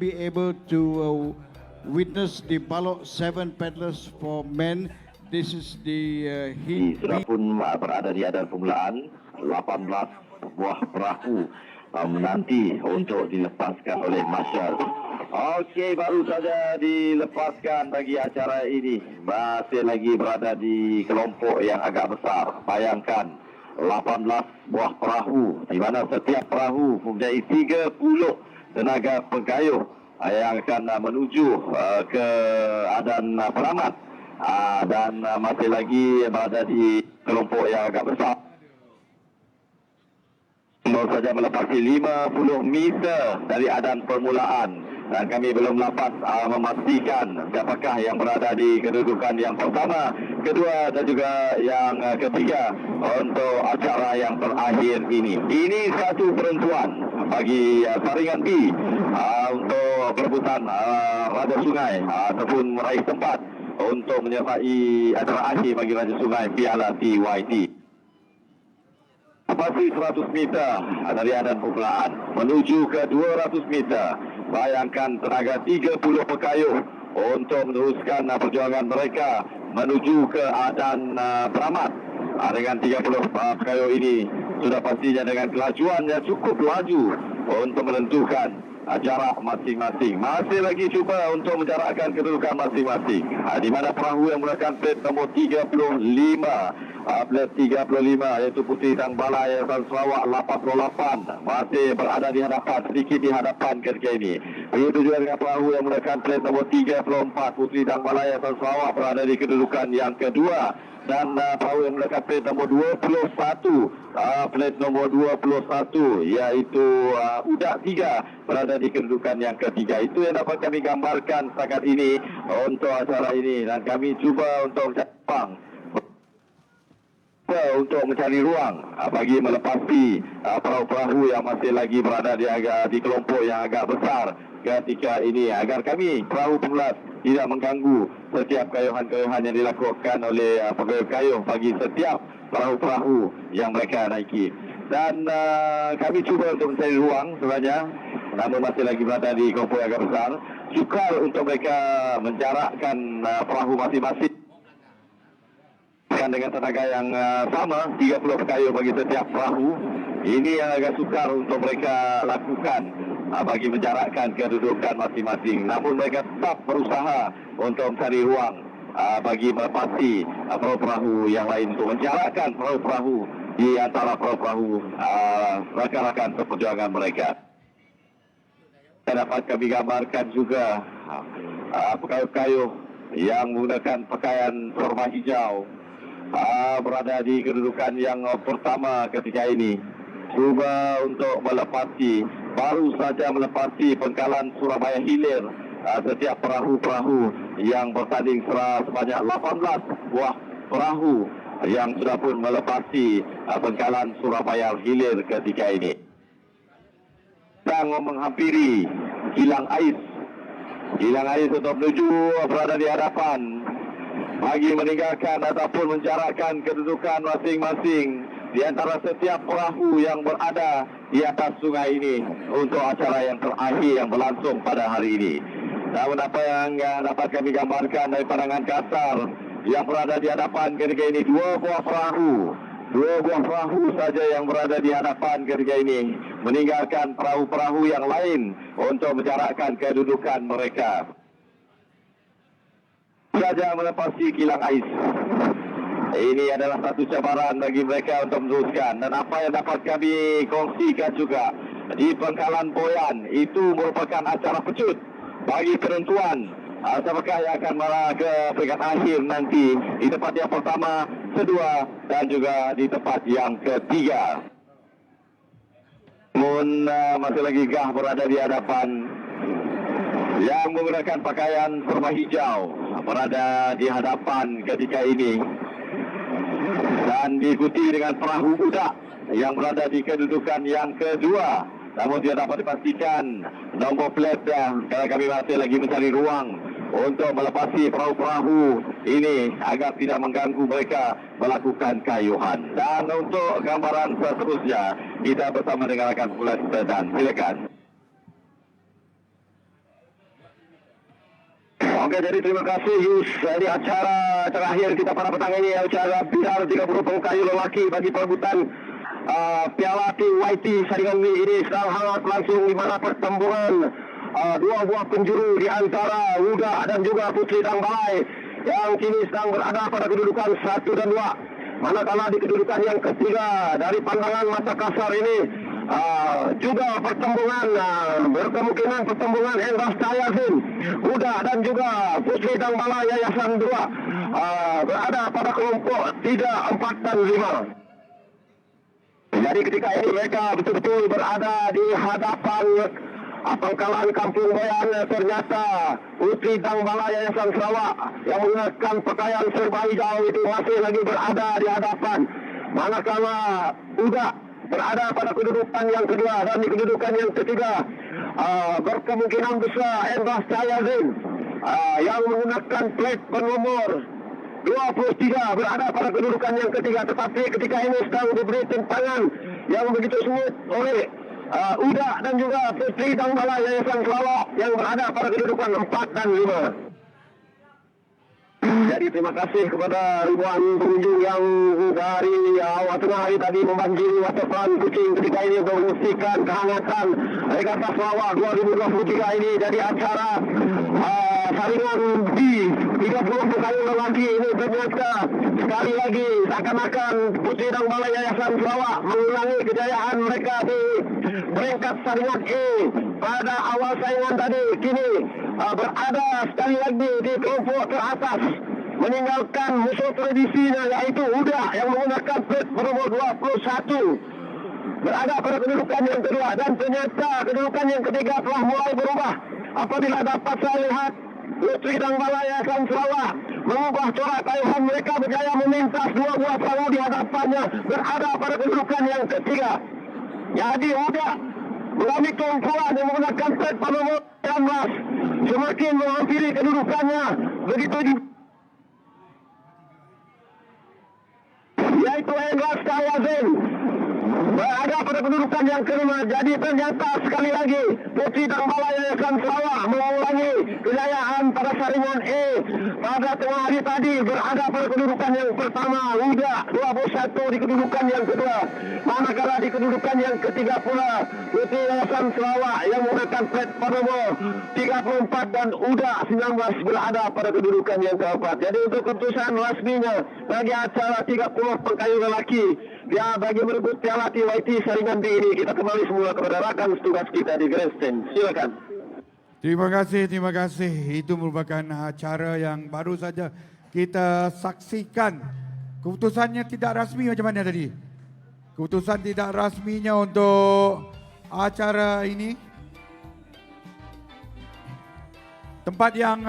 be able to witness the Balok 7 paddlers for men. This is the sudah pun berada di hadapan permulaan 18 buah perahu menanti untuk dilepaskan oleh Marshal. Okey, baru saja dilepaskan bagi acara ini. Masih lagi berada di kelompok yang agak besar. Bayangkan 18 buah perahu, di mana setiap perahu mempunyai 30 tenaga pengayuh yang akan menuju ke Adan Peramat dan masih lagi berada di kelompok yang agak besar. Baru saja melepasi 50 meter dari Adan permulaan dan kami belum dapat memastikan siapakah yang berada di kedudukan yang pertama, kedua dan juga yang ketiga untuk acara yang terakhir ini. Ini satu penentuan bagi saringan B untuk perebutan Raja Sungai ataupun meraih tempat untuk menyertai acara akhir bagi Raja Sungai Piala TYT. Pasti 100 meter dari Adan permulaan menuju ke 200 meter. Bayangkan tenaga 30 pekayuh untuk meneruskan perjuangan mereka menuju ke Adan Peramat. Dengan 30 pekayuh ini sudah pastinya dengan kelajuan yang cukup laju untuk menentukan jarak masing-masing. Masih lagi cuba untuk menjarakkan kedudukan masing-masing. Di mana perahu yang menggunakan plate nombor 35, plate 35 iaitu Puteri Tang Balai Yayasan Sarawak 88 masih berada di hadapan, sedikit di hadapan ketika ini. Begitu juga dengan perahu yang menggunakan plate nombor 34, Puteri Tang Balai Yayasan Sarawak berada di kedudukan yang kedua. Dan perahu yang menggunakan plate nombor 21, plate nombor 21 iaitu Udak 3 berada di kedudukan yang ketiga. Itu yang dapat kami gambarkan setakat ini untuk acara ini, dan kami cuba untuk mencari ruang bagi melepasi perahu-perahu yang masih lagi berada di kelompok yang agak besar ketika ini, agar kami perahu pemulat tidak mengganggu setiap kayuhan-kayuhan yang dilakukan oleh pegawai kayuh bagi setiap perahu-perahu yang mereka naiki. Dan kami cuba untuk mencari ruang sebenarnya, namun masih lagi berada di kelompok yang agak besar. Sukar untuk mereka menjarakkan perahu masing-masing dengan tenaga yang sama, 30 pekayuh bagi setiap perahu. Ini yang agak sukar untuk mereka lakukan bagi menjarakkan kedudukan masing-masing. Namun mereka tetap berusaha untuk mencari ruang bagi melepasi perahu-perahu yang lain untuk menjarakkan perahu-perahu di antara perahu-perahu rakan-rakan perjuangan mereka. Dapat kami gambarkan juga pekayuh-pekayuh yang menggunakan pakaian serba hijau berada di kedudukan yang pertama ketika ini. Cuba untuk melepasi, baru saja melepasi pengkalan Surabaya Hilir. Setiap perahu-perahu yang bertanding sebanyak 18 buah perahu yang sudah pun melepasi pengkalan Surabaya Hilir ketika ini. Sedang menghampiri Kilang Ais. Kilang Ais untuk menuju berada di hadapan bagi meninggalkan ataupun menjarakkan kedudukan masing-masing di antara setiap perahu yang berada di atas sungai ini untuk acara yang terakhir yang berlangsung pada hari ini. Namun apa yang dapat kami gambarkan dari pandangan kasar yang berada di hadapan ketika ini, dua buah perahu saja yang berada di hadapan ketika ini, meninggalkan perahu-perahu yang lain untuk menjarakkan kedudukan mereka. Saja melepasi Kilang Ais. Ini adalah satu cabaran bagi mereka untuk meneruskan. Dan apa yang dapat kami kongsikan juga di pengkalan Boyan, itu merupakan acara pecut bagi penentuan siapakah yang akan marah ke peringkat akhir nanti di tempat yang pertama, kedua dan juga di tempat yang ketiga. Namun masih lagi Gah berada di hadapan yang menggunakan pakaian serba hijau berada di hadapan ketika ini, dan diikuti dengan perahu Udak yang berada di kedudukan yang kedua. Namun tidak dapat dipastikan nombor plate-nya karena kami masih lagi mencari ruang untuk melepasi perahu-perahu ini agar tidak mengganggu mereka melakukan kayuhan. Dan untuk gambaran seterusnya kita bersama dengan rakan Pulat dan silakan. Oke, jadi terima kasih Yus. Jadi acara terakhir kita pada petang ini, acara Pilar 30 pengkayu lelaki bagi perebutan Piala TYT Saringan ini sedang hangat langsung di mana pertembungan dua buah penjuru di antara Uda dan juga Putri Dang Balai yang kini sedang berada pada kedudukan 1 dan 2. Manakala di kedudukan yang ketiga dari pandangan mata kasar ini juga pertembungan berkemungkinan pertembungan Endras Cahayazin Uda dan juga Putri Dang Balai Yayasan 2 berada pada kelompok 3, 4 dan 5. Jadi ketika ini mereka betul-betul berada di hadapan pangkalan Kampung Boyan. Ternyata Putri Dang Balai Yayasan Sarawak yang menggunakan pakaian serba hijau itu masih lagi berada di hadapan. Manakala Uda berada pada kedudukan yang kedua dan di kedudukan yang ketiga berkemungkinan besar Endras Cahayazin yang menggunakan plate bernomor 23 berada pada kedudukan yang ketiga, tetapi ketika ini sedang diberi tentangan yang begitu sengit oleh Uda dan juga Putri Dang Balai Yayasan Sarawak yang berada pada kedudukan 4 dan 5. Jadi terima kasih kepada ribuan pengunjung yang dari awal tengah hari tadi membanjiri waterfront Kuching ketika ini untuk menyaksikan kehangatan Regata Sarawak 2023 ini. Jadi acara saringan B 30 pengkayu lelaki ini ternyata sekali lagi seakan-akan Putri Dang Balai Yayasan Sarawak mengulangi kejayaan mereka di peringkat saringan E pada awal saingan tadi. Kini berada sekali lagi di kelompok teratas meninggalkan musuh tradisinya yaitu Uda yang menggunakan plate bernomor 21 berada pada kedudukan yang kedua, dan ternyata kedudukan yang ketiga telah mulai berubah apabila dapat saya lihat Putri Dang Balai Yayasan Sarawak mengubah corak kayuhan mereka berjaya memintas dua buah perahu di hadapannya berada pada kedudukan yang ketiga. Jadi Uda mengalami kelumpuan yang menggunakan plate bernomor 19 semakin menghampiri kedudukannya begitu yaitu Endras Cahayazin berada pada kedudukan yang kelima. Jadi ternyata sekali lagi Putri Dang Balai Yayasan Sarawak mengulangi kejayaan pada saringan E pada tengah hari tadi berada pada kedudukan yang pertama. Uda 21 di kedudukan yang kedua, manakala di kedudukan yang ketiga pula Putri Yayasan Sarawak yang menggunakan plate bernomor 34 dan Uda 19 berada pada kedudukan yang keempat. Jadi untuk keputusan rasminya bagi acara 30 pengkayu lelaki dia bagi merebut Piala TYT Saringan B ini, kita kembali semula kepada rakan tugas kita di grandstand. Silakan. Terima kasih. Itu merupakan acara yang baru saja kita saksikan. Keputusannya tidak rasmi macam mana tadi? Keputusan tidak rasminya untuk acara ini. Tempat yang